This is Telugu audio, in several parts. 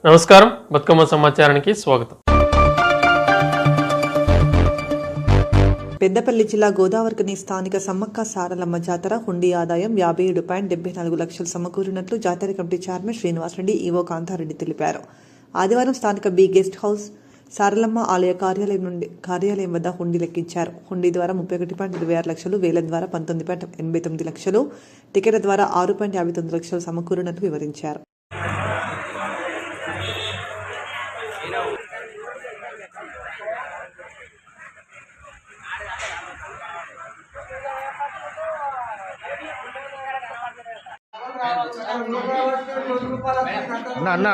నమస్కారం, బతుకమ్మ సమాచారానికి స్వాగతం. పెద్దపల్లి జిల్లా గోదావరికని స్థానిక సమ్మక్క సారలమ్మ జాతర హుండీ ఆదాయం 57.74 లక్షలు సమకూరినట్లు జాతర committee chairman Srinivasareddy, EO Kantareddy తెలిపారు. ఆదివారం స్థానిక బి గెస్ట్ హౌస్ సారలమ్మ ఆలయ కార్యాలయం వద్ద హుండీ లెక్కించారు. హుండీ ద్వారా 31.26 లక్షలు, వేలం ద్వారా 19.89 లక్షలు, టికెట్ల ద్వారా 6.59 లక్షలు సమకూరినట్లు వివరించారు. అన్నా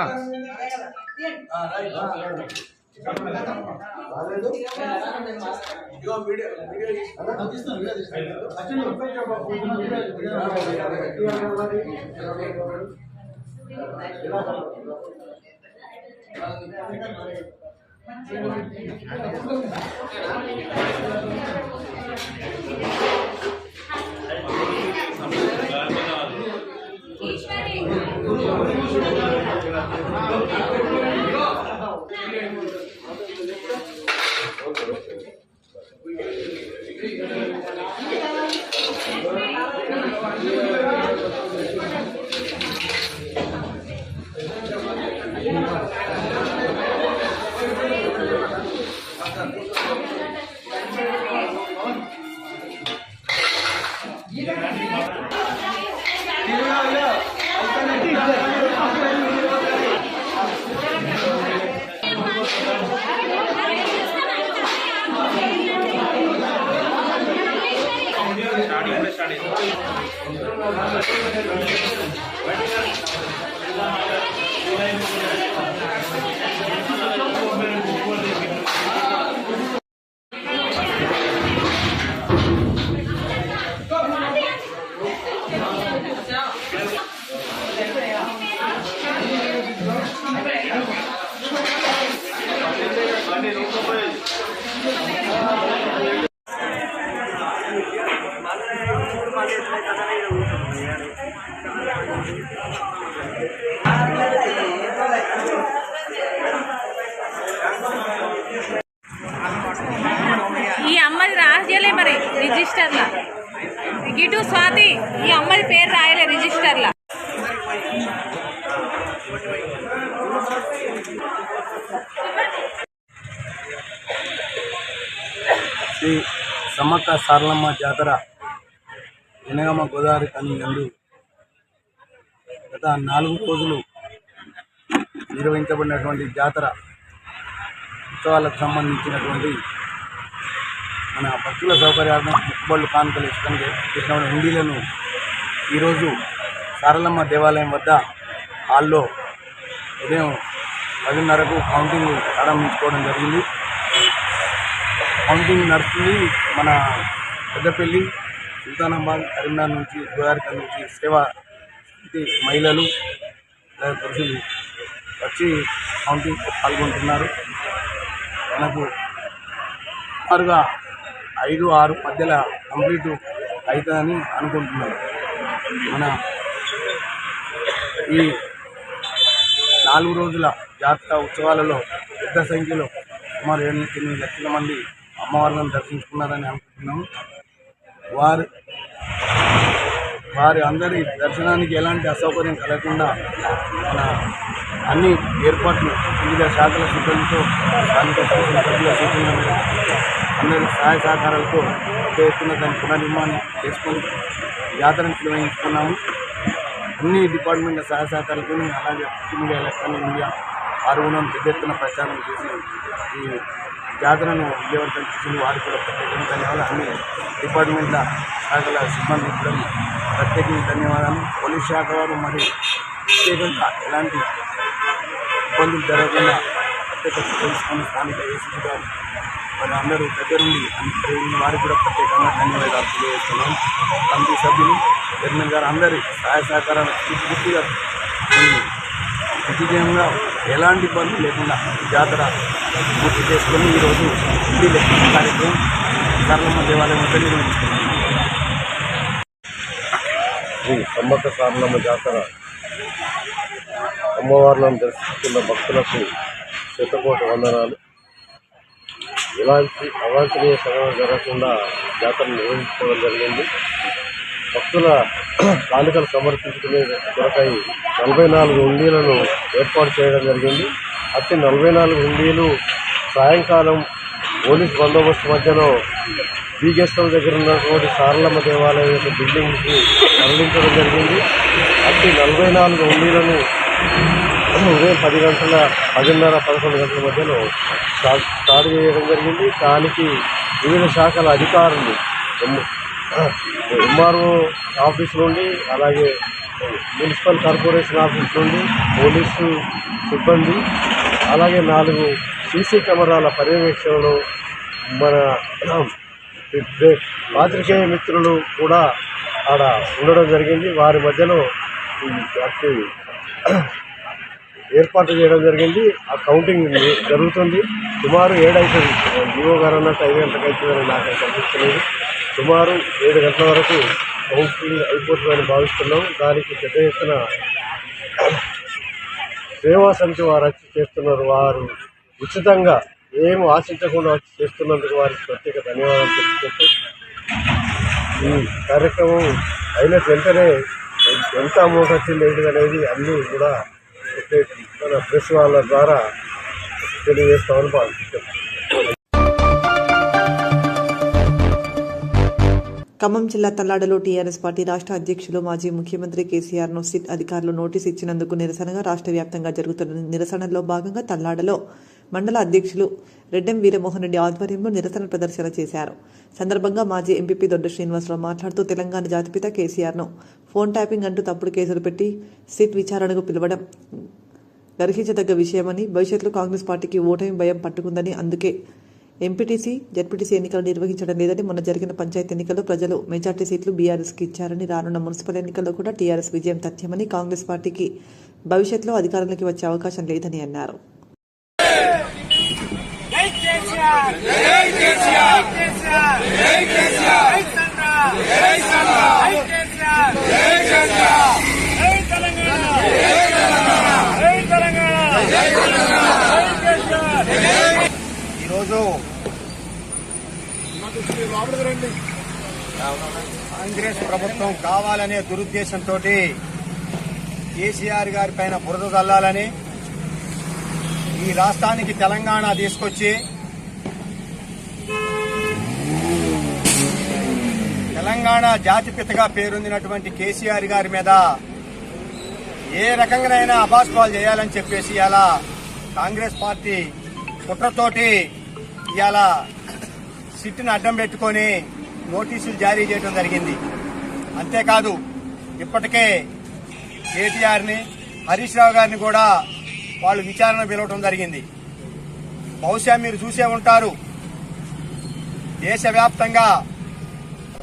ఈ అమ్మది రాయలే మరి రిజిస్టర్లా. గిటు స్వాతి, ఈ అమ్మది పేరు రాయలే రిజిస్టర్లా. శ్రీ సమ్మక్క సారలమ్మ జాతర జనగామ గోదావరికని నందు గత 4 రోజులు నిర్వహించబడినటువంటి జాతర ఉత్సవాలకు సంబంధించినటువంటి మన భక్తుల సౌకర్యాలను ముక్కుబళ్ళు కానుకలు చేసిన హుండీలను ఈరోజు సారలమ్మ దేవాలయం వద్ద హాల్లో ఉదయం 10:30కు కౌంటింగ్ ప్రారంభించుకోవడం జరిగింది. కౌంటింగ్ నడుస్తుంది. మన పెద్దపల్లి, సుల్తానాబాద్, కరీంనగర్ నుంచి, గోదావరికని నుంచి సేవా మహిళలు పురుషులు వచ్చి కౌంటింగ్ పాల్గొంటున్నారు. మనకు సుమారుగా 5-6 మధ్యలో కంప్లీట్ అవుతుందని అనుకుంటున్నాను. మన ఈ 4 రోజుల జాతర ఉత్సవాలలో పెద్ద సంఖ్యలో సుమారు 7-8 లక్షల మంది అమ్మవార్లను దర్శించుకున్నారని అనుకుంటున్నాము. వారి అందరి దర్శనానికి ఎలాంటి అసౌకర్యం కలగకుండా మన అన్ని ఏర్పాట్లు వివిధ శాఖల సిబ్బందితో, స్థానిక సభ్యుల సూచనల మేరకు అందరి సహాయ సహకారాలతో పెద్ద ఎత్తున దాన్ని పునర్నిర్మాణం చేసుకొని జాతరను నిర్వహించుకున్నాము. అన్ని డిపార్ట్మెంట్ల సహాయ సహకారాలతో, అలాగే మీడియా, ఎలక్ట్రానిక్ మీడియా ఆరుగుణం పెద్ద ఎత్తున ప్రచారం చేసి ఈ జాతరను విజయవంతం చేసిన వారికి కూడా ప్రత్యేకంగా ధన్యవాదాలు. అన్ని డిపార్ట్మెంట్ల శాఖల సిబ్బంది కూడా ప్రత్యేకంగా ధన్యవాదాలు. పోలీస్ శాఖ వారు మరి ప్రత్యేకంగా ఎలాంటి ఇబ్బందులు జరగకుండా ప్రత్యేక తెలుసుకుని స్థానిక ఏసీ గారు మరి అందరూ దగ్గరుండి వారికి కూడా ప్రత్యేకంగా ధన్యవాదాలు తెలియజేస్తున్నాం. కమిటీ సభ్యులు, చైర్మన్ గారు అందరి సహాయ సహకారాలు పూర్తిగా దిగ్విజయంగా ఎలాంటి ఇబ్బందులు లేకుండా జాతర పూర్తి చేసుకొని ఈరోజు ఇంటి లెక్కించిన కార్యక్రమం సారలమ్మ దేవాలయం వద్ద నిర్వహించుకున్నాం. శ్రీ సమ్మక్క సారలమ్మ జాతర అమ్మవార్లను దర్శిస్తున్న భక్తులకు శతకోటి వందనాలు. ఇలాంటి అవాంఛనీయ సంఘటన జరగకుండా జాతరను నిర్వహించుకోవడం జరిగింది. భక్తుల కానుకలు సమర్పించుకునే కొరకై 44 హుండీలను ఏర్పాటు చేయడం జరిగింది. అట్టి 44 హుండీలు సాయంకాలం పోలీస్ బందోబస్తు మధ్యలో బీ గెస్ట్ హౌస్ దగ్గర ఉన్నటువంటి సారలమ్మ దేవాలయం యొక్క బిల్డింగ్కి తరలించడం జరిగింది. అట్టి 44 హుండీలను ఉదయం 10 గంటల 10:30, 11 గంటల మధ్యలో స్టార్ట్ చేయడం జరిగింది. దానికి వివిధ శాఖల అధికారులు ఎంఆర్ఓ ఆఫీస్ నుండి, అలాగే మున్సిపల్ కార్పొరేషన్ ఆఫీస్ నుండి పోలీసు సిబ్బంది, అలాగే 4 సీసీ కెమెరాల పర్యవేక్షణలో మన పాత్రికేయ మిత్రులు కూడా ఆడ ఉండడం జరిగింది. వారి మధ్యలో ఏర్పాటు చేయడం జరిగింది. ఆ కౌంటింగ్ జరుగుతుంది. సుమారు 7 అవుతుంది. జీవో గారు అన్నట్టు 5 గంటలకు అవుతుందని నాకు కనిపిస్తలేదు. సుమారు 7 గంటల వరకు కౌంటింగ్ అయిపోతుందని భావిస్తున్నాం. దానికి పెద్ద ఎత్తున సేవా సమితి వారు వచ్చి చేస్తున్నారు. వారు ఉచితంగా ఏం ఆశించకుండా వచ్చి చేస్తున్నందుకు వారికి ప్రత్యేక ధన్యవాదాలు తెలుసుకుంటూ ఈ కార్యక్రమం అయిన వెంటనే ఎంత అమౌంట్ వచ్చింది ఏంటి అనేది అన్నీ కూడా మన ప్రెస్ వాళ్ళ ద్వారా తెలియజేస్తామని భావిస్తున్నాం. ఖమ్మం జిల్లా తల్లాడలో టీఆర్ఎస్ పార్టీ రాష్ట్ర అధ్యక్షులు మాజీ ముఖ్యమంత్రి కేసీఆర్ను సిట్ అధికారులు నోటీసు ఇచ్చినందుకు నిరసనగా రాష్ట్ర వ్యాప్తంగా జరుగుతున్న నిరసనలో భాగంగా తల్లాడలో మండల అధ్యక్షులు రెడ్డెం వీరమోహన్ రెడ్డి ఆధ్వర్యంలో నిరసన ప్రదర్శన చేశారు. సందర్భంగా మాజీ ఎంపీపీ దొడ్డ శ్రీనివాసరావు మాట్లాడుతూ తెలంగాణ జాతిపిత కేసీఆర్ను ఫోన్ ట్యాపింగ్ అంటూ తప్పుడు కేసులు పెట్టి సిట్ విచారణకు పిలవడం గర్హించదగ్గ విషయమని, భవిష్యత్తులో కాంగ్రెస్ పార్టీకి ఓటమి భయం పట్టుకుందని, అందుకే ఎంపీటీసీ, జడ్పీటీసీ ఎన్నికలు నిర్వహించడం లేదని, మొన్న జరిగిన పంచాయతీ ఎన్నికల్లో ప్రజలు మెజార్టీ సీట్లు బీఆర్ఎస్కి ఇచ్చారని, రానున్న మున్సిపల్ ఎన్నికల్లో కూడా టీఆర్ఎస్ విజయం తథ్యమని, కాంగ్రెస్ పార్టీకి భవిష్యత్తులో అధికారంలోకి వచ్చే అవకాశం లేదని అన్నారు. ఈరోజు కాంగ్రెస్ ప్రభుత్వం కావాలనే దురుద్దేశంతో కేసీఆర్ గారి పైన బురద చల్లాలని ఈ రాష్ట్రానికి తెలంగాణ తీసుకొచ్చి తెలంగాణ జాతిపితగా పేరొందినటువంటి కేసీఆర్ గారి మీద ఏ రకంగానైనా అబాస్పాలు చేయాలని చెప్పేసి ఇలా కాంగ్రెస్ పార్టీ కుట్రతోటి ఇవాళ సిట్ను అడ్డం పెట్టుకొని నోటీసులు జారీ చేయడం జరిగింది. అంతేకాదు ఇప్పటికే కేటీఆర్ని, హరీష్ రావు గారిని కూడా వాళ్ళు విచారణ పిలవడం జరిగింది. బహుశా మీరు చూసే ఉంటారు, దేశవ్యాప్తంగా,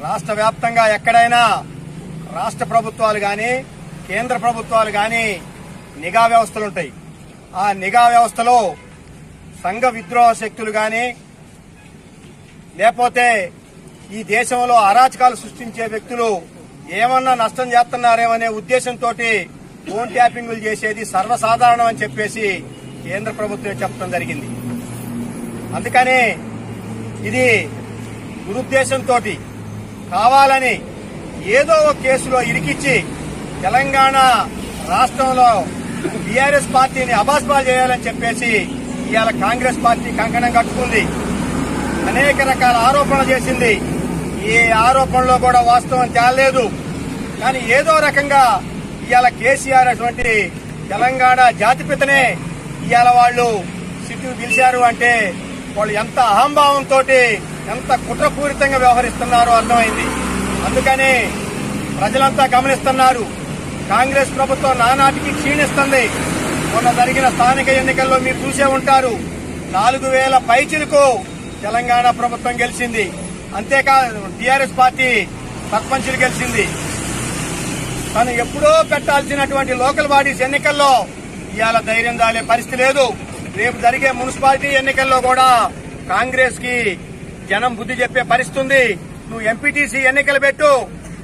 రాష్ట్ర వ్యాప్తంగా ఎక్కడైనా రాష్ట్ర ప్రభుత్వాలు కానీ, కేంద్ర ప్రభుత్వాలు కానీ నిఘా వ్యవస్థలుంటాయి. ఆ నిఘా వ్యవస్థలో సంఘ విద్రోహ శక్తులు కానీ, లేకపోతే ఈ దేశంలో అరాచకాలు సృష్టించే వ్యక్తులు ఏమన్నా నష్టం చేస్తున్నారేమనే ఉద్దేశంతో ఫోన్ ట్యాపింగ్లు చేసేది సర్వసాధారణం అని చెప్పేసి కేంద్ర ప్రభుత్వం చెప్పడం జరిగింది. అందుకని ఇది దురుద్దేశంతో కావాలని ఏదో ఒక కేసులో ఇరికిచ్చి తెలంగాణ రాష్ట్రంలో బీఆర్ఎస్ పార్టీని అబాస్పాలు చేయాలని చెప్పేసి ఇవాళ కాంగ్రెస్ పార్టీ కంకణం కట్టుకుంది. అనేక రకాల ఆరోపణలు చేసింది. ఈ ఆరోపణలో కూడా వాస్తవం తేలలేదు. కానీ ఏదో రకంగా ఇవాళ కేసీఆర్ అటువంటి తెలంగాణ జాతిపితనే ఇవాళ వాళ్ళు సిట్టు పిలిచారు అంటే వాళ్ళు ఎంత అహంభావంతో, ఎంత కుట్రపూరితంగా వ్యవహరిస్తున్నారో అర్థమైంది. అందుకని ప్రజలంతా గమనిస్తున్నారు. కాంగ్రెస్ ప్రభుత్వం నానాటికి క్షీణిస్తుంది. మొన్న జరిగిన స్థానిక ఎన్నికల్లో మీరు చూసే ఉంటారు, 4,000 పైచిలకు తెలంగాణ ప్రభుత్వం గెలిచింది. అంతేకాదు టీఆర్ఎస్ పార్టీ సర్పంచులు గెలిచింది. తను ఎప్పుడో పెట్టాల్సినటువంటి లోకల్ బాడీస్ ఎన్నికల్లో ఇవాళ ధైర్యం దాలే పరిస్థితి లేదు. రేపు జరిగే మున్సిపాలిటీ ఎన్నికల్లో కూడా కాంగ్రెస్ కి జనం బుద్ధి చెప్పే పరిస్థితి ఉంది. నువ్వు ఎంపీటీసీ ఎన్నికలు పెట్టు,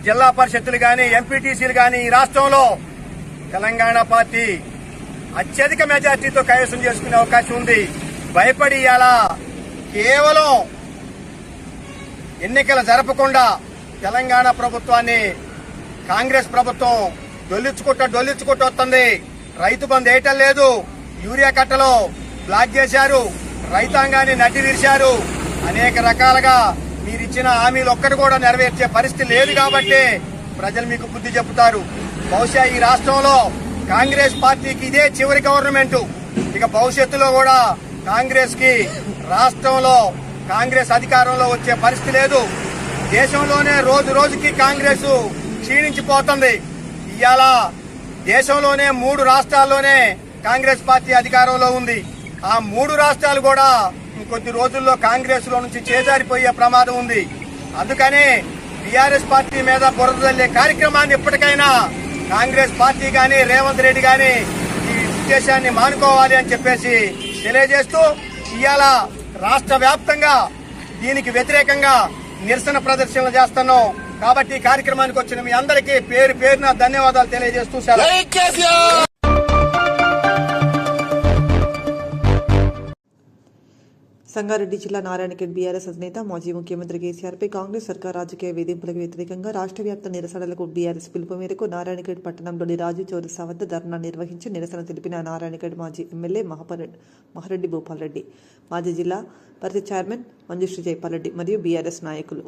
జిల్లా పరిషత్తులు గాని, ఎంపీటీసీలు గాని ఈ రాష్ట్రంలో తెలంగాణ పార్టీ అత్యధిక మెజార్టీతో కైవసం చేసుకునే అవకాశం ఉంది. భయపడి ఇలా కేవలం ఎన్నికలు జరపకుండా తెలంగాణ ప్రభుత్వాన్ని కాంగ్రెస్ ప్రభుత్వం డొల్లించుకుంటూ వస్తుంది. రైతు బంధు వేయటం లేదు, యూరియా కట్టలో బ్లాక్ చేశారు, రైతాంగాన్ని నడ్డి విరిశారు. అనేక రకాలుగా మీరిచ్చిన హామీలు ఒక్కటి కూడా నెరవేర్చే పరిస్థితి లేదు కాబట్టి ప్రజలు మీకు బుద్ధి చెబుతారు. బహుశా ఈ రాష్ట్రంలో కాంగ్రెస్ పార్టీకి ఇదే చివరి గవర్నమెంట్. ఇక భవిష్యత్తులో కూడా కాంగ్రెస్ కి రాష్ట్రంలో కాంగ్రెస్ అధికారంలో వచ్చే పరిస్థితి లేదు. దేశంలోనే రోజు రోజుకి కాంగ్రెస్ క్షీణించిపోతుంది. ఇవాళ దేశంలోనే 3 రాష్ట్రాల్లోనే కాంగ్రెస్ పార్టీ అధికారంలో ఉంది. ఆ 3 రాష్ట్రాలు కూడా ఇంకొద్ది రోజుల్లో కాంగ్రెస్ లో నుంచి చేజారిపోయే ప్రమాదం ఉంది. అందుకని టీఆర్ఎస్ పార్టీ మీద బురద జల్లే కార్యక్రమాన్ని ఇప్పటికైనా కాంగ్రెస్ పార్టీ గాని రేవంత్ రెడ్డి గాని ఈ ఉద్దేశాన్ని మానుకోవాలి అని చెప్పేసి తెలియజేస్తూ ఇవాళ రాష్ట్ర వ్యాప్తంగా దీనికి వ్యతిరేకంగా నిరసన ప్రదర్శనలు చేస్తున్నాం. కాబట్టి ఈ కార్యక్రమానికి వచ్చిన మీ అందరికీ పేరు పేరున ధన్యవాదాలు తెలియజేస్తూ సెలవు. సంగారెడ్డి జిల్లా నారాయణఖేడ్ బీఆర్ఎస్ అధినేత మాజీ ముఖ్యమంత్రి కేసీఆర్పై కాంగ్రెస్ సర్కార్ రాజకీయ వేధింపులకు వ్యతిరేకంగా రాష్ట్ర వ్యాప్త నిరసనలకు బీఆర్ఎస్ పిలుపు మేరకు నారాయణఖేడ్ పట్టణంలోని రాజు చౌరస్తా వద్ద ధర్నా నిర్వహించి నిరసన తెలిపిన నారాయణఖేడ్ మాజీ ఎమ్మెల్యే మహారెడ్డి భూపాల్ రెడ్డి, మాజీ జిల్లా పరిషత్ చైర్మన్ మంజుశ్రీ జైపాల్ రెడ్డి మరియు బీఆర్ఎస్ నాయకులు.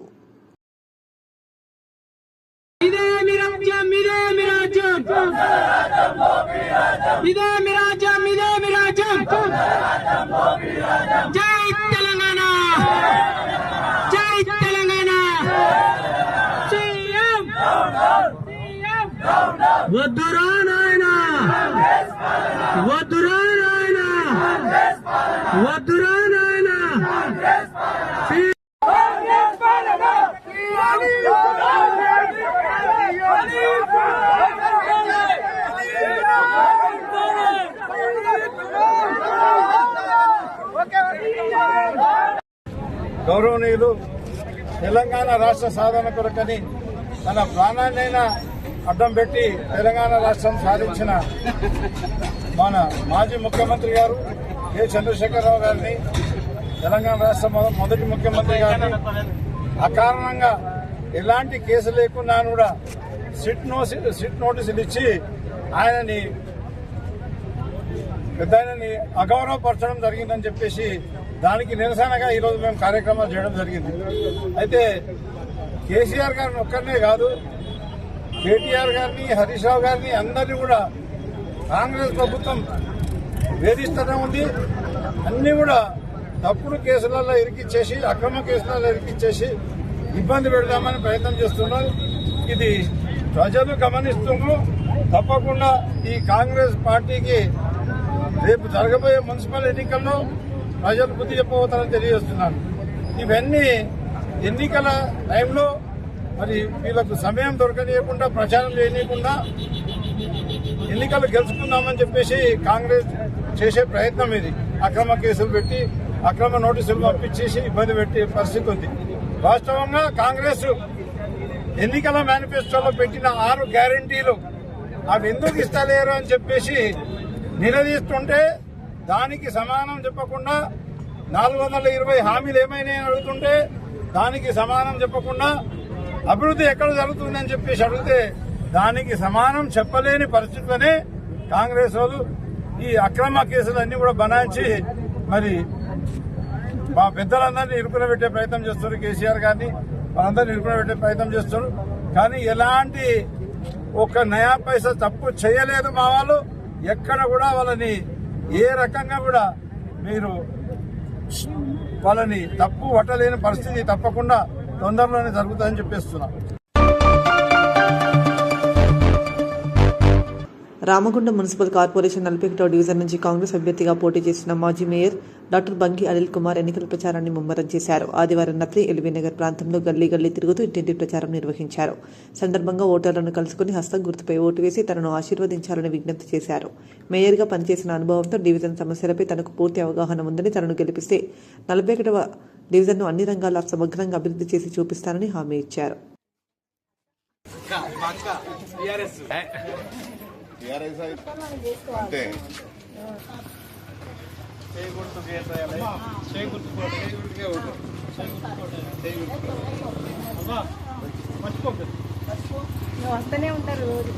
జై తెలంగాణ, జై తెలంగాణ. సీఎం వద్దురా నాయనా, వద్దురా నాయనా, వద్దురా నాయనా. గౌరవనీయులు తెలంగాణ రాష్ట్ర సాధన కొరకని తన ప్రాణాన్నైనా అడ్డం పెట్టి తెలంగాణ రాష్ట్రం సాధించిన మన మాజీ ముఖ్యమంత్రి గారు కె చంద్రశేఖరరావు గారిని, తెలంగాణ రాష్ట్ర మొదటి ముఖ్యమంత్రి గారిని అకారణంగా ఎలాంటి కేసు లేకున్నా కూడా సిట్ నోటీసులు ఇచ్చి ఆయనని పెద్దాయనని అగౌరవపరచడం జరిగిందని చెప్పేసి దానికి నిరసనగా ఈరోజు మేము కార్యక్రమాలు చేయడం జరిగింది. అయితే కేసీఆర్ గారిని ఒక్కరినే కాదు, కేటీఆర్ గారిని, హరీష్ రావు గారిని అందరినీ కూడా కాంగ్రెస్ ప్రభుత్వం వేధిస్తూనే ఉంది. అన్ని కూడా తప్పుడు కేసులలో ఇరికిచ్చేసి, అక్రమ కేసులలో ఇరికిచ్చేసి ఇబ్బంది పెడదామని ప్రయత్నం చేస్తున్నారు. ఇది ప్రజలు గమనిస్తున్నారు. తప్పకుండా ఈ కాంగ్రెస్ పార్టీకి రేపు జరగబోయే మున్సిపల్ ఎన్నికల్లో ప్రజలు బుద్ధి చెప్పబోతారని తెలియజేస్తున్నాను. ఇవన్నీ ఎన్నికల టైంలో మరి వీళ్ళకు సమయం దొరకనీయకుండా, ప్రచారం చేయనీయకుండా ఎన్నికలు గెలుచుకుందామని చెప్పేసి కాంగ్రెస్ చేసే ప్రయత్నం ఇది. అక్రమ కేసులు పెట్టి, అక్రమ నోటీసులు పంపించేసి ఇబ్బంది పెట్టే పరిస్థితి ఉంది. వాస్తవంగా కాంగ్రెస్ ఎన్నికల మేనిఫెస్టోలో పెట్టిన 6 గ్యారంటీలు అవి ఎందుకు ఇస్తలేరు అని చెప్పేసి నిలదీస్తుంటే దానికి సమానం చెప్పకుండా 420 హామీలు ఏమైనాయని అడుగుతుంటే దానికి సమానం చెప్పకుండా అభివృద్ధి ఎక్కడ జరుగుతుందని చెప్పేసి అడిగితే దానికి సమానం చెప్పలేని పరిస్థితిలోనే కాంగ్రెస్ వాళ్ళు ఈ అక్రమ కేసులన్నీ కూడా బనాయించి మరి మా పెద్దలందరినీ ఇరుకున పెట్టే ప్రయత్నం చేస్తున్నారు. కేసీఆర్ గారిని వాళ్ళందరినీ ఇరుకున పెట్టే ప్రయత్నం చేస్తున్నారు. కానీ ఎలాంటి ఒక నయా పైసా తప్పు చేయలేదు మా వాళ్ళు. ఎక్కడ కూడా వాళ్ళని ఏ రకంగా కూడా మీరు వాళ్ళని తప్పు పట్టలేని పరిస్థితి తప్పకుండా తొందరలోనే జరుగుతుందని చెప్పేస్తున్నా. రామగుండం మున్సిపల్ కార్పొరేషన్ 41వ డివిజన్ నుంచి కాంగ్రెస్ అభ్యర్థిగా పోటీ చేసిన మాజీ మేయర్ డాక్టర్ బంగి అనిల్ కుమార్ ఎన్నికల ప్రచారాన్ని ముమ్మరం చేశారు. ఆదివారం రాత్రి ఎల్బీనగర్ ప్రాంతంలో గల్లీ గల్లీ తిరుగుతూ ఇంటింటి ప్రచారం నిర్వహించారు. సందర్భంగా ఓటర్లను కలుసుకుని హస్తం గుర్తుపై ఓటు వేసి తనను ఆశీర్వదించాలని విజ్ఞప్తి చేశారు. మేయర్గా పనిచేసిన అనుభవంతో డివిజన్ సమస్యలపై తనకు పూర్తి అవగాహన ఉందని, తనను గెలిపిస్తే 41వ డివిజన్ను అన్ని రంగాల్లో సమగ్రంగా అభివృద్ధి చేసి చూపిస్తానని హామీ ఇచ్చారు. టీఆర్ఎస్ అంటే వస్తూనే ఉంటారు రోజు.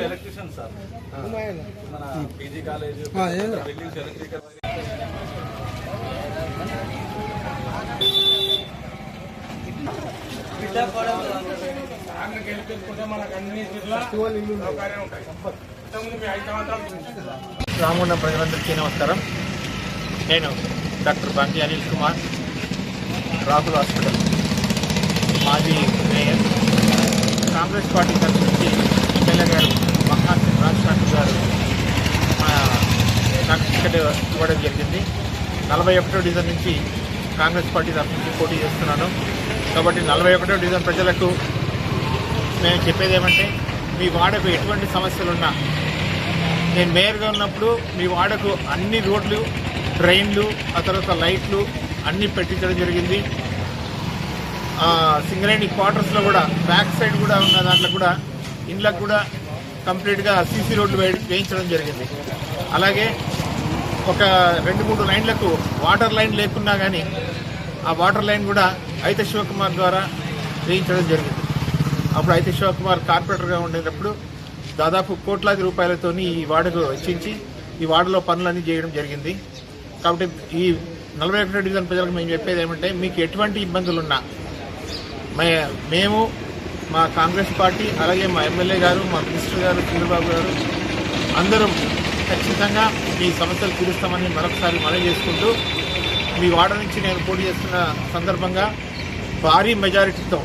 ఎలక్ట్రీషియన్ సార్ మన పీజీ కాలేజ్ ఎలక్ట్రికల్ రామగుండం ప్రజలందరికీ నమస్కారం. నేను డాక్టర్ బంకి అనిల్ కుమార్, రాహుల్ హాస్పిటల్ మాజీ మేయర్. కాంగ్రెస్ పార్టీ తరఫు నుంచి ఎమ్మెల్యే గారు మహాసింగ్ రాజ్ గారు నాకు టికెట్ ఇవ్వడం జరిగింది. 41వ డివిజన్ నుంచి కాంగ్రెస్ పార్టీ తరఫు నుంచి పోటీ చేస్తున్నాను. కాబట్టి 41వ డివిజన్ ప్రజలకు మేము చెప్పేది ఏమంటే, మీ వాడకు ఎటువంటి సమస్యలున్నా, నేను మేయర్గా ఉన్నప్పుడు మీ వాడకు అన్ని రోడ్లు, ట్రైన్లు, ఆ తర్వాత లైట్లు అన్నీ పెట్టించడం జరిగింది. సింగరేణి క్వార్టర్స్లో కూడా బ్యాక్ సైడ్ కూడా ఉన్న దాంట్లో కూడా ఇండ్లకు కూడా కంప్లీట్గా సీసీ రోడ్లు వేయించడం జరిగింది. అలాగే ఒక 2-3 లైన్లకు వాటర్ లైన్ లేకున్నా కానీ ఆ వాటర్ లైన్ కూడా అయితే శివకుమార్ ద్వారా వేయించడం జరిగింది. అప్పుడు అయితే శివకుమార్ కార్పొరేటర్గా ఉండేటప్పుడు దాదాపు కోట్లాది రూపాయలతో ఈ వార్డుకు వెచ్చించి ఈ వార్డులో పనులన్నీ చేయడం జరిగింది. కాబట్టి ఈ 41వ డివిజన్ ప్రజలకు మేము చెప్పేది ఏమంటే, మీకు ఎటువంటి ఇబ్బందులున్నా మేము మా కాంగ్రెస్ పార్టీ, అలాగే మా ఎమ్మెల్యే గారు, మా మినిస్టర్ గారు, చంద్రబాబు గారు అందరం ఖచ్చితంగా మీ సమస్యలు తీరుస్తామని మరొకసారి మనవి చేసుకుంటూ, మీ వార్డు నుంచి నేను పోటీ చేస్తున్న సందర్భంగా భారీ మెజారిటీతో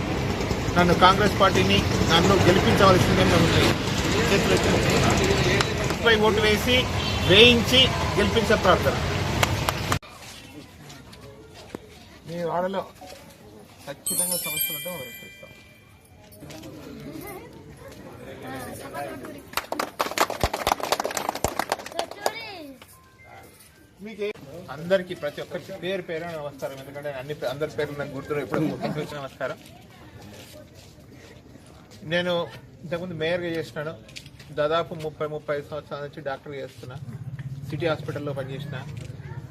నన్ను కాంగ్రెస్ పార్టీని నన్ను గెలిపించవలసిందిగా ఉంది. చేతులపై ఓటు వేయించి గెలిపించే ప్రార్థన. మీ వాడలో ఖచ్చితంగా సమస్యలు ఉంటే పరిష్కరిస్తాం. అందరికీ ప్రతి ఒక్కరికి పేరు పేరు నమస్కారం. ఎందుకంటే అందరి పేర్లు నాకు గుర్తు ఇప్పుడు నమస్కారం. నేను ఇంతకుముందు మేయర్గా చేసినాను. దాదాపు 30-35 సంవత్సరాల నుంచి డాక్టర్గా చేస్తున్నా. సిటీ హాస్పిటల్లో పనిచేసిన.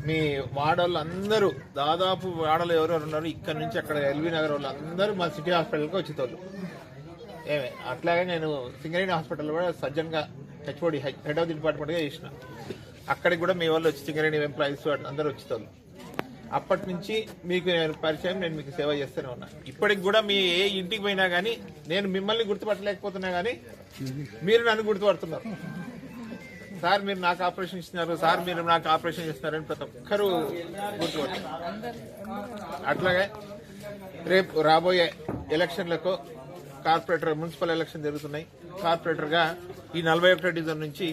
మీ వాడవాళ్ళు అందరూ దాదాపు వాడలు ఎవరెవరు ఉన్నారు ఇక్కడ నుంచి అక్కడ ఎల్బీ నగర్ వాళ్ళు అందరూ మా సిటీ హాస్పిటల్కి వచ్చేవాళ్ళు. అట్లాగే నేను సింగరేణి హాస్పిటల్ కూడా సర్జన్గా హెచ్ఓడి హెడ్ ఆఫ్ ది డిపార్ట్మెంట్గా చేసిన. అక్కడికి కూడా మీ వాళ్ళు వచ్చి సింగరేణి ఎంప్లాయీస్ అందరూ వచ్చేవాళ్ళు. అప్పటి నుంచి మీకు నేను పరిచయం, నేను మీకు సేవ చేస్తూనే ఉన్నా. ఇప్పటికి కూడా మీ ఏ ఇంటికి పోయినా కానీ నేను మిమ్మల్ని గుర్తుపట్టలేకపోతున్నా కానీ మీరు నన్ను గుర్తుపడుతున్నారు. సార్ మీరు నాకు ఆపరేషన్ ఇస్తున్నారు, సార్ మీరు నాకు ఆపరేషన్ ఇస్తున్నారని ప్రతి ఒక్కరూ గుర్తుపడుతున్నారు. అట్లాగే రేపు రాబోయే ఎలక్షన్లకు కార్పొరేటర్ మున్సిపల్ ఎలక్షన్ జరుగుతున్నాయి. కార్పొరేటర్గా ఈ 41వ డివిజన్ నుంచి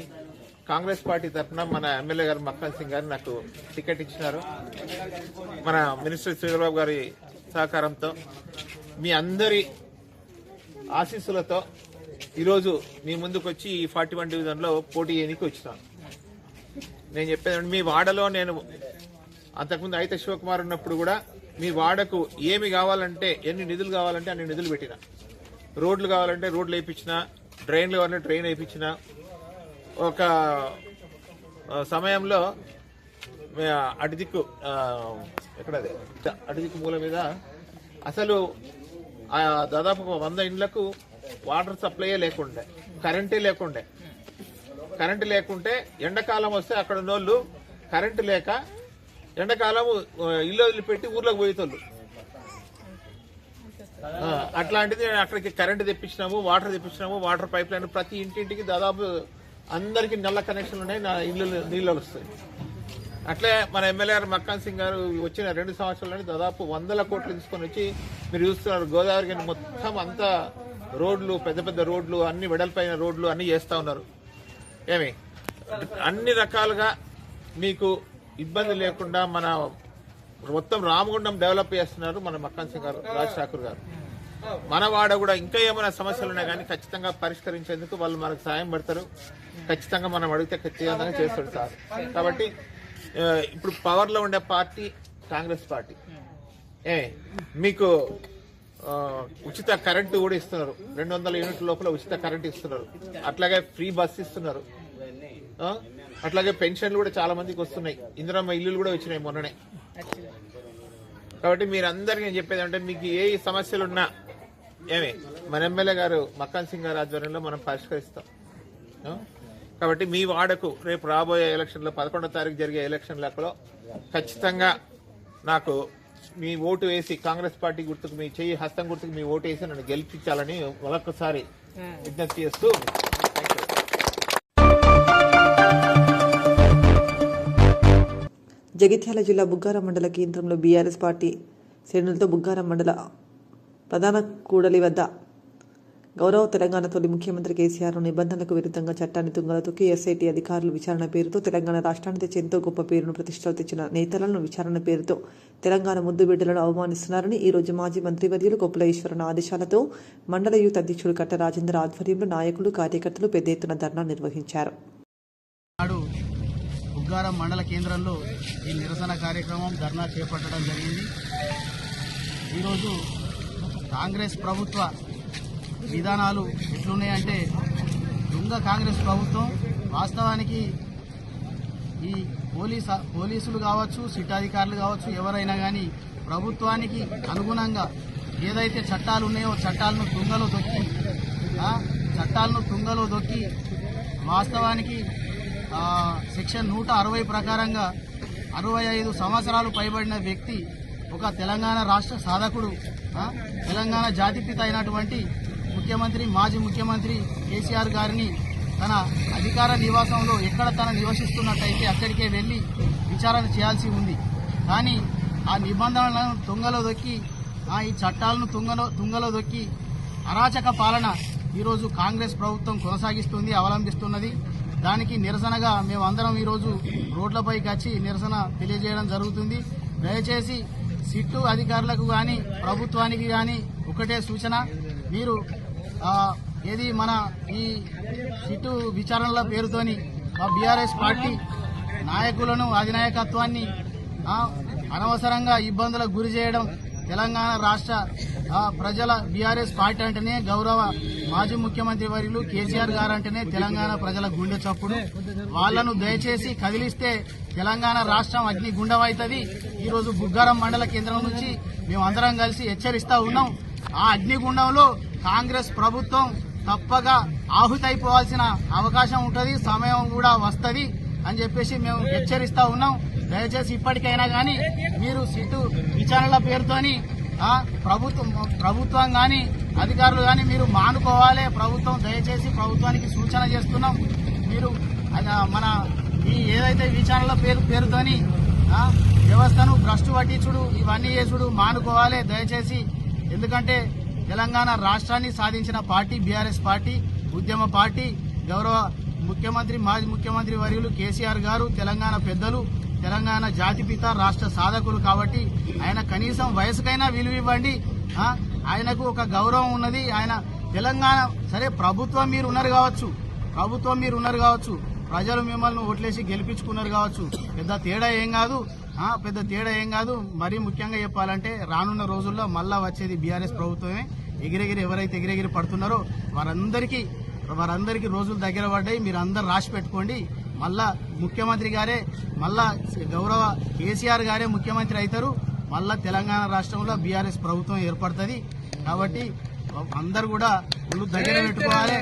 కాంగ్రెస్ పార్టీ తరఫున మన ఎమ్మెల్యే గారు మక్కన్ సింగ్ గారు నాకు టికెట్ ఇచ్చినారు. మన మినిస్టర్ చంద్రబాబు గారి సహకారంతో, మీ అందరి ఆశీస్సులతో ఈరోజు మీ ముందుకు వచ్చి ఈ 41 డివిజన్లో పోటీ చేయడానికి వచ్చినాను. నేను చెప్పేది, మీ వాడలో నేను అంతకుముందు అయితే శివకుమార్ ఉన్నప్పుడు కూడా మీ వాడకు ఏమి కావాలంటే, ఎన్ని నిధులు కావాలంటే అన్ని నిధులు పెట్టిన. రోడ్లు కావాలంటే రోడ్లు వేయించిన, డ్రైన్లు కావాలంటే డ్రైన్ వేయించిన. ఒక సమయంలో అటుదిక్కు ఎక్కడదే అటుదిక్కు మూల మీద అసలు దాదాపు 100 ఇండ్లకు వాటర్ సప్లైయే లేకుండే, కరెంటే లేకుండే. కరెంటు లేకుంటే ఎండాకాలం వస్తే అక్కడ ఉన్నోళ్ళు కరెంటు లేక ఎండాకాలం ఇల్లు వదిలిపెట్టి ఊర్లోకి పోయేతోళ్ళు. అట్లాంటిది అక్కడికి కరెంటు తెప్పించినాము, వాటర్ తెప్పించినాము. వాటర్ పైప్ లైన్ ప్రతి ఇంటింటికి దాదాపు అందరికీ నల్ల కనెక్షన్లు ఉన్నాయి, నా ఇల్లు నీళ్ళు వస్తాయి. అట్లే మన ఎమ్మెల్యే గారు మక్కన్ సింగ్ గారు వచ్చిన 2 సంవత్సరాలని దాదాపు 100 కోట్లు తీసుకొని వచ్చి మీరు చూస్తున్నారు. గోదావరి మొత్తం అంతా రోడ్లు, పెద్ద పెద్ద రోడ్లు, అన్ని వెడల్పైన రోడ్లు అన్ని చేస్తా ఉన్నారు. అన్ని రకాలుగా మీకు ఇబ్బంది లేకుండా మన మొత్తం రామగుండం డెవలప్ చేస్తున్నారు మన మక్కన్ సింగ్ గారు, రాజ్ ఠాకూర్ గారు. మన వాడ కూడా ఇంకా ఏమైనా సమస్యలు ఉన్నా కానీ ఖచ్చితంగా పరిష్కరించేందుకు వాళ్ళు మనకు సాయం పడతారు. ఖచ్చితంగా మనం అడిగితే ఖచ్చితంగా చేస్తాడు సార్. కాబట్టి ఇప్పుడు పవర్ లో ఉండే పార్టీ కాంగ్రెస్ పార్టీ. మీకు ఉచిత కరెంటు కూడా ఇస్తున్నారు, 200 యూనిట్ల లోపల ఉచిత కరెంటు ఇస్తున్నారు. అట్లాగే ఫ్రీ బస్ ఇస్తున్నారు. అట్లాగే పెన్షన్లు కూడా చాలా మందికి వస్తున్నాయి. ఇందిరమ్మ ఇల్లులు కూడా వచ్చినాయి మొన్ననే. కాబట్టి మీరందరికీ నేను చెప్పేది అంటే మీకు ఏ సమస్యలున్నా మన ఎమ్మెల్యే గారు మక్కన్ సింగ్ గారి ఆధ్వర్యంలో మనం పరిష్కరిస్తాం. కాబట్టి మీ వాడకు రేపు రాబోయే ఎలక్షన్లో 11వ తారీఖు జరిగే ఎలక్షన్లలో ఖచ్చితంగా నాకు మీ ఓటు వేసి కాంగ్రెస్ పార్టీ గుర్తుకు మీ చెయ్యి హస్తం గుర్తుకు మీ ఓటు వేసి నన్ను గెలిపించాలని మరొకసారి విజ్ఞప్తి చేస్తూ జగిత్యాల జిల్లా బుగ్గారం మండల కేంద్రంలో బీఆర్ఎస్ పార్టీ శ్రేణులతో బుగ్గారం మండల ప్రధాన కూడలి వద్ద గౌరవ తెలంగాణ తొలి ముఖ్యమంత్రి కేసీఆర్ నిబంధనలకు విరుద్ధంగా చట్టాన్ని తుంగలో తొక్కి ఎస్ఐటీ అధికారులు విచారణ పేరుతో తెలంగాణ రాష్ట్రానికి తెచ్చి ఎంతో గొప్ప పేరును ప్రతిష్టలు తెచ్చిన నేతలను విచారణ పేరుతో తెలంగాణ ముద్దు బిడ్డలను అవమానిస్తున్నారని ఈ రోజు మాజీ మంత్రివర్యులు కొప్పుల ఈశ్వరన్ ఆదేశాలతో మండల యూత్ అధ్యక్షుడు కట్ట రాజేంద్ర ఆధ్వర్యంలో నాయకులు కార్యకర్తలు పెద్ద ఎత్తున ధర్నా నిర్వహించారు. బుగ్గారం మండల కేంద్రంలో ఈ నిరసన కార్యక్రమం ధర్నా చేపట్టడం జరిగింది. ఈరోజు కాంగ్రెస్ ప్రభుత్వ విధానాలు ఎట్లున్నాయంటే దొంగ కాంగ్రెస్ ప్రభుత్వం వాస్తవానికి ఈ పోలీసులు కావచ్చు, సిట్టాధికారులు కావచ్చు, ఎవరైనా కానీ ప్రభుత్వానికి అనుగుణంగా ఏదైతే చట్టాలు ఉన్నాయో చట్టాలను తుంగలో దొక్కి వాస్తవానికి సెక్షన్ 160 ప్రకారంగా 65 సంవత్సరాలు పైబడిన వ్యక్తి ఒక తెలంగాణ రాష్ట్ర సాధకుడు, తెలంగాణ జాతిపిత అయినటువంటి మాజీ ముఖ్యమంత్రి కేసీఆర్ గారిని తన అధికార నివాసంలో ఎక్కడ తన నివసిస్తున్నట్టయితే అక్కడికే వెళ్లి విచారణ చేయాల్సి ఉంది. కానీ ఆ నిబంధనలను తుంగలో దొక్కి ఈ చట్టాలను తుంగలో దొక్కి అరాచక పాలన ఈరోజు కాంగ్రెస్ ప్రభుత్వం కొనసాగిస్తుంది, అవలంబిస్తున్నది. దానికి నిరసనగా మేమందరం ఈరోజు రోడ్లపైకి వచ్చి నిరసన తెలియజేయడం జరుగుతుంది. దయచేసి సిట్టు అధికారులకు కానీ ప్రభుత్వానికి కానీ ఒకటే సూచన, మీరు ఏది మన ఈ సిట్టు విచారణల పేరుతోని మా బీఆర్ఎస్ పార్టీ నాయకులను అధినాయకత్వాన్ని అనవసరంగా ఇబ్బందులకు గురి చేయడం, తెలంగాణ రాష్ట్ర ప్రజల బీఆర్ఎస్ పార్టీ అంటేనే గౌరవ మాజీ ముఖ్యమంత్రి వర్యులు కేసీఆర్ గారు అంటేనే తెలంగాణ ప్రజల గుండె చప్పుడు. వాళ్లను దయచేసి కదిలిస్తే తెలంగాణ రాష్ట్రం అగ్ని గుండమవుతుంది. ఈరోజు బుగ్గారం మండల కేంద్రం నుంచి మేమందరం కలిసి హెచ్చరిస్తా ఉన్నాం. ఆ అగ్నిగుండంలో కాంగ్రెస్ ప్రభుత్వం తప్పగా ఆహుతైపోవాల్సిన అవకాశం ఉంటుంది, సమయం కూడా వస్తుంది అని చెప్పేసి మేము హెచ్చరిస్తా ఉన్నాం. దయచేసి ఇప్పటికైనా కానీ మీరు సిట్టు విచారణల పేరుతోని ప్రభుత్వం కానీ అధికారులు కానీ మీరు మానుకోవాలి. ప్రభుత్వం దయచేసి ప్రభుత్వానికి సూచన చేస్తున్నాం. మీరు మన ఈ ఏదైతే విచారణల పేరుతోని వ్యవస్థను భ్రష్టు పట్టించుడు ఇవన్నీ చేసుడు మానుకోవాలి దయచేసి. ఎందుకంటే తెలంగాణ రాష్ట్రాన్ని సాధించిన పార్టీ బీఆర్ఎస్ పార్టీ, ఉద్యమ పార్టీ. గౌరవ మాజీ ముఖ్యమంత్రి వర్యులు కేసీఆర్ గారు తెలంగాణ పెద్దలు, తెలంగాణ జాతిపిత, రాష్ట్ర సాధకులు. కాబట్టి ఆయన కనీసం వయసుకైనా విలువ ఇవ్వండి. ఆయనకు ఒక గౌరవం ఉన్నది. ఆయన తెలంగాణ సరే ప్రభుత్వం మీరు ఉన్నారు కావచ్చు, ప్రజలు మిమ్మల్ని ఓట్లేసి గెలిపించుకున్నారు కావచ్చు, పెద్ద తేడా ఏం కాదు. మరీ ముఖ్యంగా చెప్పాలంటే రానున్న రోజుల్లో మళ్ళా వచ్చేది బీఆర్ఎస్ ప్రభుత్వమే. ఎవరైతే ఎగిరెగిరి పడుతున్నారో వారందరికీ రోజులు దగ్గర పడ్డాయి. మీరు అందరు రాసి పెట్టుకోండి. మళ్ళా ముఖ్యమంత్రి గారే, మళ్ళా గౌరవ కేసీఆర్ గారే ముఖ్యమంత్రి అవుతారు. మళ్ళా తెలంగాణ రాష్ట్రంలో బీఆర్ఎస్ ప్రభుత్వం ఏర్పడుతుంది. కాబట్టి అందరు కూడా ఒళ్ళు దగ్గర పెట్టుకోవాలి.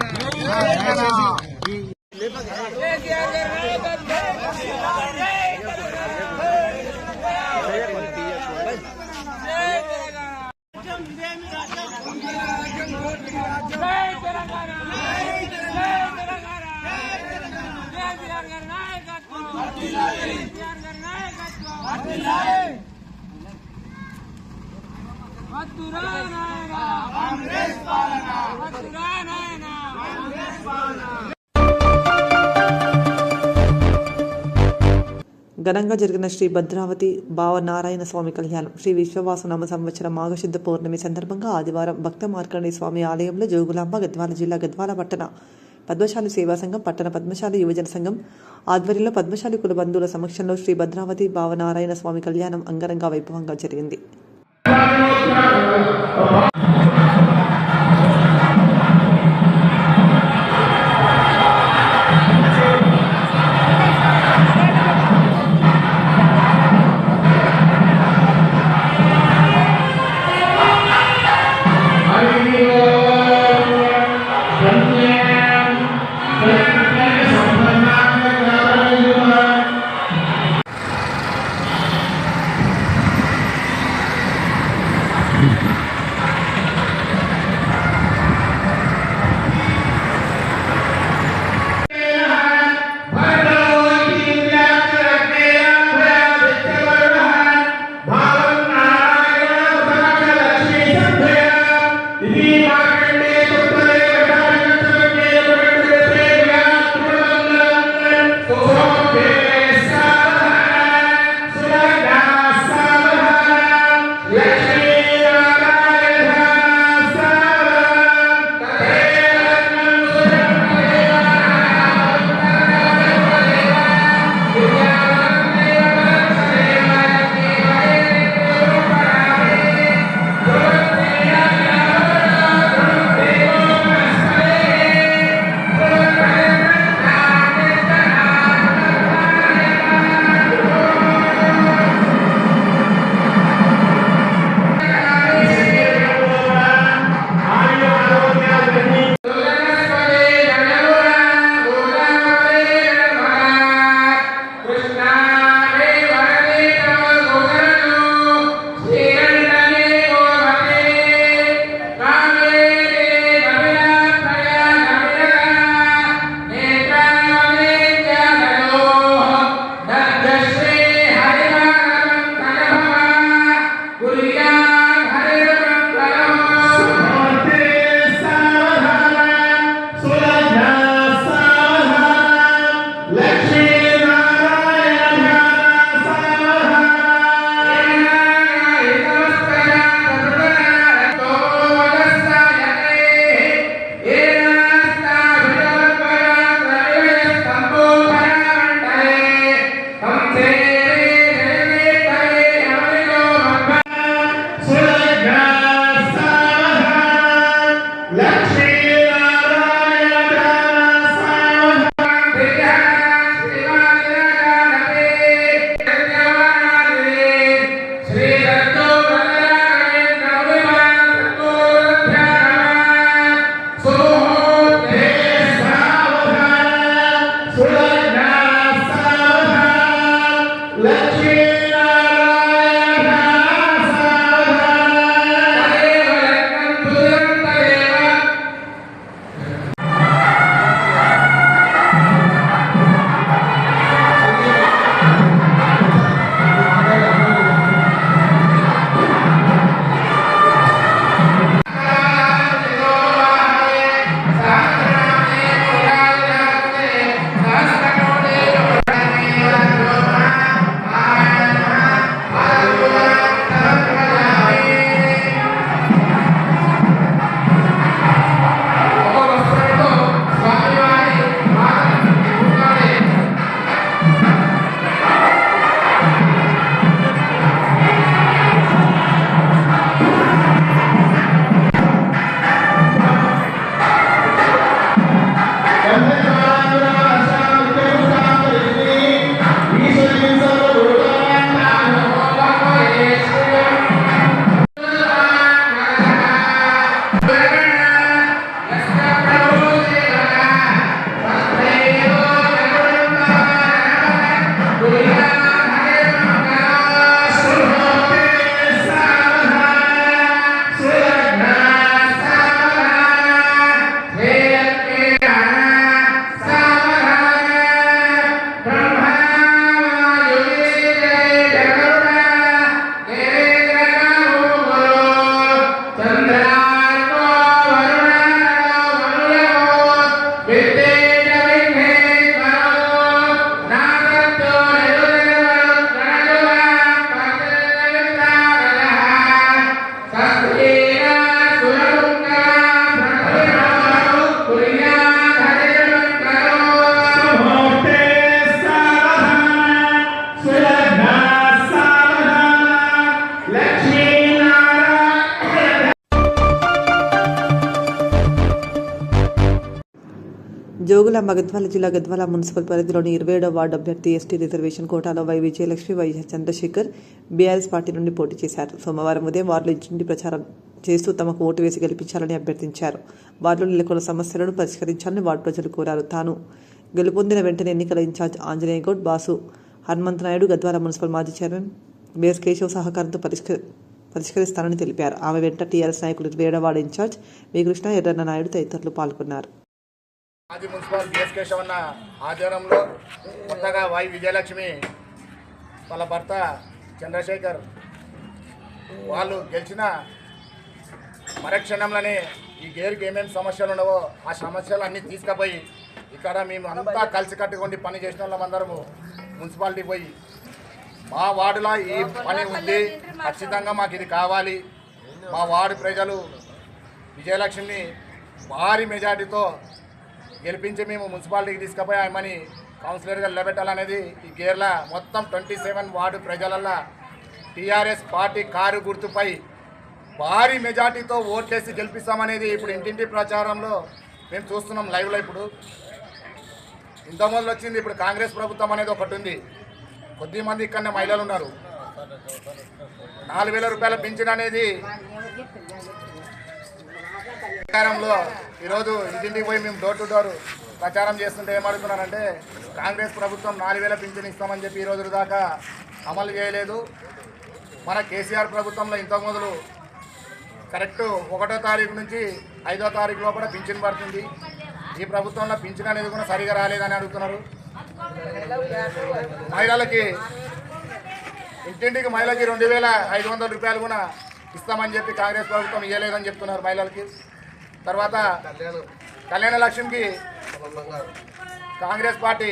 ఘనంగా జరిగిన శ్రీ భద్రావతి భావనారాయణ స్వామి కళ్యాణం శ్రీ విశ్వవాసనామ సంవత్సరం మాఘశుద్ధ పౌర్ణమి సందర్భంగా ఆదివారం భక్త మార్కండేయ స్వామి ఆలయంలో జోగులాంబ గద్వాల జిల్లా గద్వాల పట్టణ పద్మశాలి సేవా సంఘం పట్టణ పద్మశాలి యువజన సంఘం ఆధ్వర్యంలో పద్మశాలి కుల బంధువుల సమక్షంలో శ్రీ భద్రావతి భావనారాయణ స్వామి కళ్యాణం అంగరంగ వైభవంగా జరిగింది. జోగులాంబ గద్వాల జిల్లా గద్వాల మున్సిపల్ పరిధిలోని 27వ వార్డు అభ్యర్థి ఎస్టీ రిజర్వేషన్ కోటాలో Y Vijayalakshmi, Y Chandrashekar BRS party నుండి పోటీ చేశారు. సోమవారం ఉదయం వార్డులో ఇంటింటి ప్రచారం చేస్తూ తమకు ఓటు వేసి గెలిపించాలని అభ్యర్థించారు. వార్డులో నెలకొన్న సమస్యలను పరిష్కరించాలని వార్డు ప్రజలు కోరారు. తాను గెలుపొందిన వెంటనే ఎన్నికల ఇన్ఛార్జ్ ఆంజనేయ గౌడ్, బాసు హనుమంత్ నాయుడు, గద్వాల మున్సిపల్ మాజీ చైర్మన్ బేస్ కేశవ్ సహకారంతో పరిష్కరిస్తానని తెలిపారు. ఆమె వెంట టీఆర్ఎస్ నాయకులు 27వ ward in-charge V Krishna, Erranna Naidu తదితరులు పాల్గొన్నారు. మాజీ మున్సిపల్ బిఎస్ కేశవన్న ఆధ్వర్యంలో కొత్తగా వై విజయలక్ష్మి వాళ్ళ భర్త చంద్రశేఖర్ వాళ్ళు గెలిచిన మరక్షణంలోనే ఈ గేరుకి ఏమేమి సమస్యలు ఉన్నావో ఆ సమస్యలు అన్నీ తీసుకుపోయి ఇక్కడ మేము అంతా కలిసి కట్టుకొని పని చేసిన వాళ్ళందరము మున్సిపాలిటీ పోయి మా వార్డులో ఈ పని ఉంది, ఖచ్చితంగా మాకు ఇది కావాలి, మా వార్డు ప్రజలు విజయలక్ష్మిని భారీ మెజార్టీతో గెలిపించి మేము మున్సిపాలిటీకి తీసుకుపోయి ఆమెని కౌన్సిలర్గా నిలబెట్టాలనేది ఈ గేర్ల మొత్తం 27 వార్డు ప్రజలల్లో టీఆర్ఎస్ పార్టీ కారు గుర్తుపై భారీ మెజార్టీతో ఓట్లేసి గెలిపిస్తామనేది ఇప్పుడు ఇంటింటి ప్రచారంలో మేము చూస్తున్నాం లైవ్లో. ఇప్పుడు ఇంతకుముందు వచ్చింది, ఇప్పుడు కాంగ్రెస్ ప్రభుత్వం అనేది ఒకటి ఉంది. కొద్దిమంది ఇక్కడనే మహిళలు ఉన్నారు. 4,000 రూపాయల పింఛన్ అనేది ప్రచారంలో ఈరోజు ఇంటింటికి పోయి మేము డోర్ టు డోర్ ప్రచారం చేస్తుంటే ఏమడుగుతున్నారంటే కాంగ్రెస్ ప్రభుత్వం 4,000 పింఛన్ ఇస్తామని చెప్పి ఈ రోజు దాకా అమలు చేయలేదు. మన కేసీఆర్ ప్రభుత్వంలో ఇంతకు మొదలు కరెక్ట్ 1వ తారీఖు నుంచి 5వ తారీఖు లోపల పింఛన్ పడుతుంది. ఈ ప్రభుత్వంలో పింఛన్ అనేది కూడా సరిగా రాలేదని అడుగుతున్నారు. మహిళలకి ఇంటింటికి మహిళకి 2,500 రూపాయలు కూడా ఇస్తామని చెప్పి కాంగ్రెస్ ప్రభుత్వం ఇవ్వలేదని చెప్తున్నారు మహిళలకి. తర్వాత కళ్యాణ లక్ష్మికి కాంగ్రెస్ పార్టీ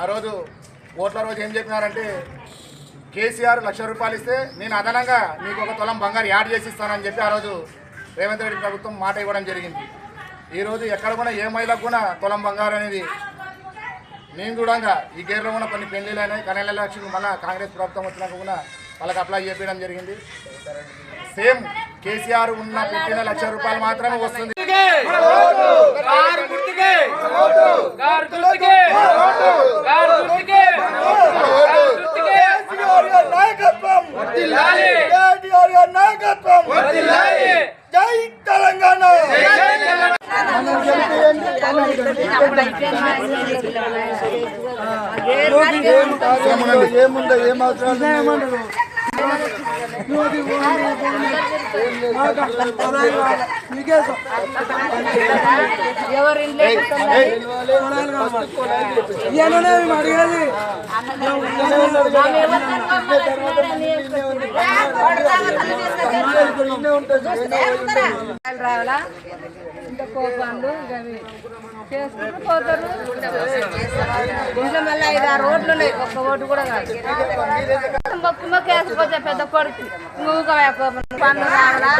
ఆ రోజు ఓట్ల రోజు ఏం చెప్పినారంటే కేసీఆర్ 1,00,000 రూపాయలు ఇస్తే నేను అదనంగా మీకు 1 తులం బంగారు యాడ్ చేసి ఇస్తానని చెప్పి ఆ రోజు రేవంత్ రెడ్డి ప్రభుత్వం మాట ఇవ్వడం జరిగింది. ఈరోజు ఎక్కడ కూడా ఏ మహిళకు కూడా తులం బంగారు అనేది నేను చూడంగా ఈ గేర్లో కూడా కొన్ని పెళ్లిళ్ళు అయినాయి. కళ్యాణ లక్ష్మి మళ్ళీ కాంగ్రెస్ ప్రభుత్వం వచ్చినాక కూడా వాళ్ళకి అప్లై చేయడం జరిగింది. సేమ్ కేసీఆర్ ఉన్న పెట్టిన 1,00,000 రూపాయలు మాత్రమే వస్తుంది. జై తెలంగాణ. ఏముందో ఏమాత్రం రావాలా ఇంకా కోపాలు చేసుకుంటూ పోతారు. ఇంట్లో మళ్ళీ 5-6 ఓట్లు ఉన్నాయి, ఒక్క ఓటు కూడా కాదు. మొక్క వేసిపోతే పెద్ద కొడుకు పన్ను రావాలా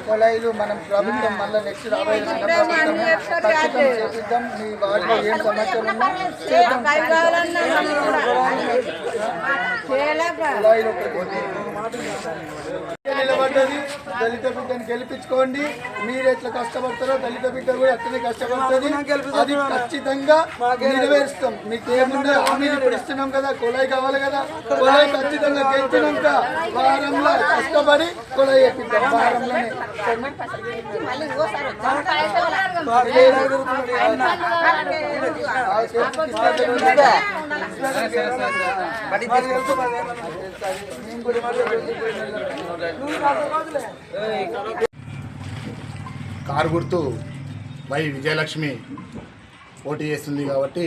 కొలాయిలు మనం ప్రభుత్వం మళ్ళీ నెక్స్ట్ నిలబడ్డది. దళిత బిడ్డను గెలిపించుకోండి. మీరు ఎట్లా కష్టపడతారో దళిత బిడ్డ కూడా అట్లనే కష్టపడుతుంది. అది ఖచ్చితంగా నెరవేరుస్తాం. మీకు ఏముందో హామీ ఇప్పుడు ఇస్తున్నాం కదా, కొలాయి కావాలి కదా, కొలాయి ఖచ్చితంగా గెలిచినాక వారంలో కష్టపడి కొలాయి ఎక్కిద్దాం. వారంలోనే కారు గుర్తు వై విజయలక్ష్మి పోటీ చేస్తుంది కాబట్టి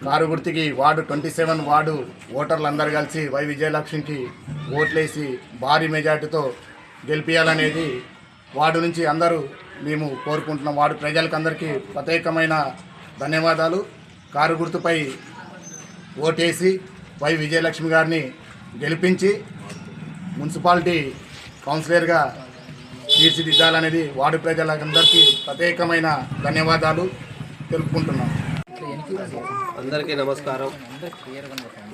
కారు గుర్తుకి వార్డు 27 వార్డు ఓటర్లు అందరు కలిసి వై విజయలక్ష్మికి ఓట్లేసి భారీ మెజార్టీతో గెలిపించాలనేది వార్డు నుంచి అందరూ మేము కోరుకుంటున్నాం. వార్డు ప్రజలకు అందరికీ ప్రత్యేకమైన ధన్యవాదాలు. కారు గుర్తుపై ఓటేసి వై విజయలక్ష్మి గారిని గెలిపించి మున్సిపాలిటీ కౌన్సిలర్గా తీర్చిదిద్దాలనేది వార్డు ప్రజలందరికీ ప్రత్యేకమైన ధన్యవాదాలు తెలుపుకుంటున్నాం. అందరికీ నమస్కారం.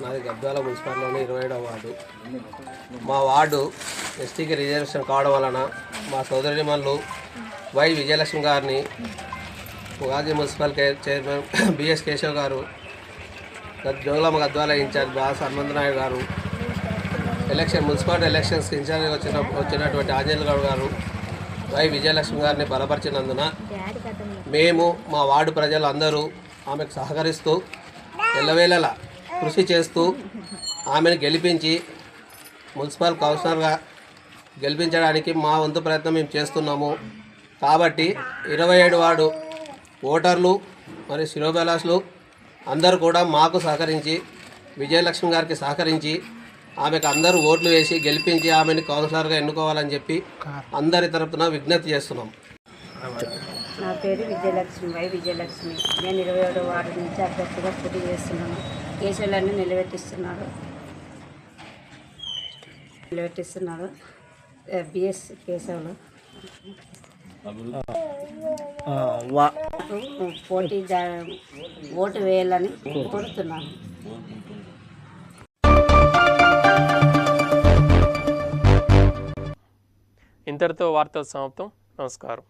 నాది గద్వాల మున్సిపాలిటీలోని 27వ వార్డు. మా వార్డు ఎస్టీకి రిజర్వేషన్ కావడం వలన మా సోదరిమణులు వై విజయలక్ష్మి గారిని Ugadi municipal chairman BS Keshav గారు, జోగులాంబ గద్వాల ఇన్ఛార్జ్ బాస్ హనుమంత్ నాయుడు గారు, మున్సిపాలిటీ ఎలక్షన్స్కి ఇన్ఛార్జ్ వచ్చినటువంటి ఆంజనేయులు గౌడ్ గారు వై విజయలక్ష్మి గారిని బలపరిచినందున మేము మా వార్డు ప్రజలు అందరూ ఆమెకు సహకరిస్తూ ఎల్లవేళలా కృషి చేస్తూ ఆమెను గెలిపించి మున్సిపల్ కౌన్సిలర్గా గెలిపించడానికి మా వంతు ప్రయత్నం మేము చేస్తున్నాము. కాబట్టి 27 వార్డు ఓటర్లు మరియు శిరోభిలాషులు అందరూ కూడా మాకు సహకరించి విజయలక్ష్మి గారికి సహకరించి ఆమెకు అందరూ ఓట్లు వేసి గెలిపించి ఆమెను కౌన్సిలర్గా ఎన్నుకోవాలని చెప్పి అందరి తరపున విజ్ఞప్తి చేస్తున్నాం. నా పేరు విజయలక్ష్మి, వై విజయలక్ష్మి. నేను 27వ వార్డు నుంచి అభ్యర్థిగా పోటీ చేస్తున్నాను. కేసులన్నీ నిలబెట్టిస్తున్నాడు బిఎస్ కేశవులు. పోటీ ఓటు వేయాలని కోరుతున్నాను. ఇంతటితో వార్తలు సమాప్తం. నమస్కారం.